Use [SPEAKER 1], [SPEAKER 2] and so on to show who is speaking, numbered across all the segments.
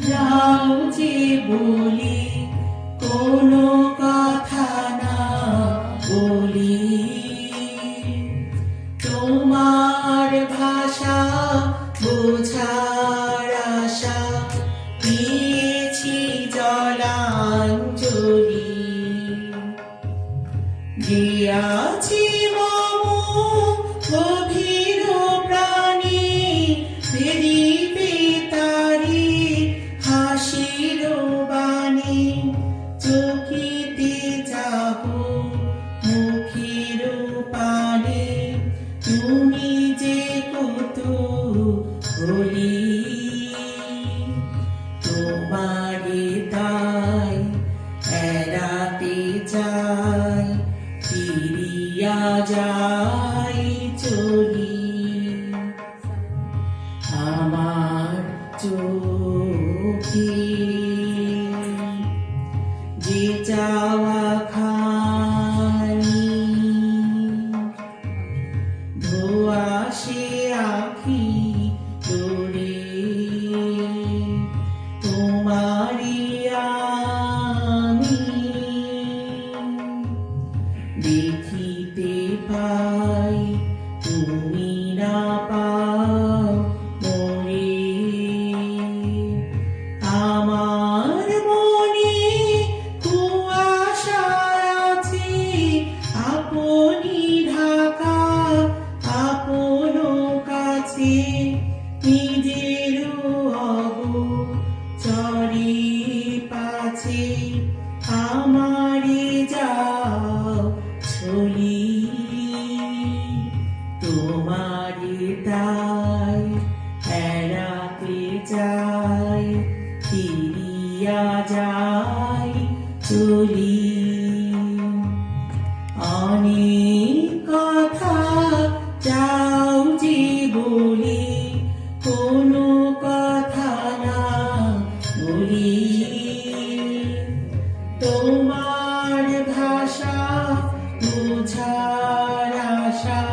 [SPEAKER 1] যাও যে বলি কোনো কথা না বলি, তোমার ভাষা বোঝার আশা দিয়েছি জলাঞ্জলি। গিয়াছি মম গভীর প্রাণে ফিরিবে তারি হাসির বাণী। চোখিতে চাহ মুখের পানে তুমি যে কৌতূহলী। তোমারে তাই এড়াতে চাই ফিরিয়া যাই চলি। আমার চোখে যে চাওয়া খানি ধোয়া সে আখি তোরে, তোমারি আমি দেখিতে পাই, তুমি না পাও মোরে। আমার মনে কুয়াশা আছে আপনি ঢাকা আপন কাছে, নিজের অগোচরে পাছে আমারে যাও ছলি। তোমারে তাই এড়াতে চাই ফিরিয়া যাই চলি। অনেক কথা যাও যে বলি কোনো কথা না বলি, তোমার ভাষা বোঝার আশা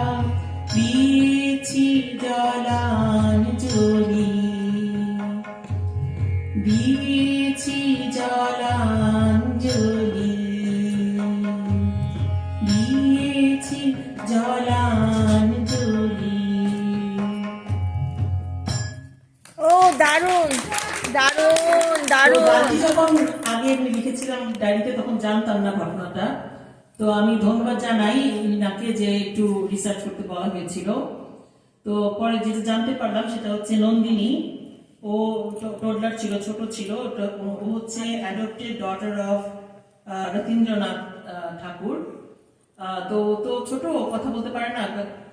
[SPEAKER 1] দিয়েছি জলাঞ্জলি। দিয়েছি জলাঞ্জলি, দিয়েছি জলাঞ্জলি।
[SPEAKER 2] ও দারুণ দারুণ দারুণ।
[SPEAKER 1] গানটি যখন আগে আমি লিখেছিলাম ডায়েরিতে তখন জানতাম না ঘটনাটা, তো আমি ধন্যবাদ জানাই নাকে যে একটু রিসার্চ করতে বলা হয়েছিল। তো পরে যেটা জানতে পারলাম সেটা হচ্ছে নন্দিনী, ও টোডলার ছিল, ছোট ছিল। ও হচ্ছে অ্যাডপ্টেড ডটার অফ রথীন্দ্রনাথ ঠাকুর। তো তো ছোট, কথা বলতে পারে না,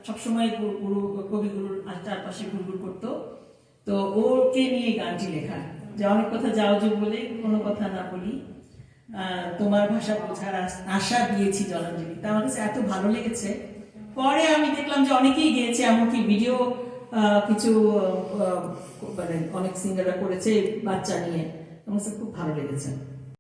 [SPEAKER 1] সবসময় গুরু কবিগুরুর চারপাশে ঘুরঘুর করতো। তো ওকে নিয়ে গানটি লেখা, যে অনেক কথা যাও যে বলে কোনো কথা না বলি, তোমার ভাষা বোঝার আশা দিয়েছি জলাঞ্জলি। তা আমার কাছে এত ভালো লেগেছে। পরে আমি দেখলাম যে অনেকেই গিয়েছে, এমনকি ভিডিও কিছু মানে অনেক সিঙ্গাররা করেছে বাচ্চা নিয়ে। আমার কাছে খুব ভালো লেগেছে।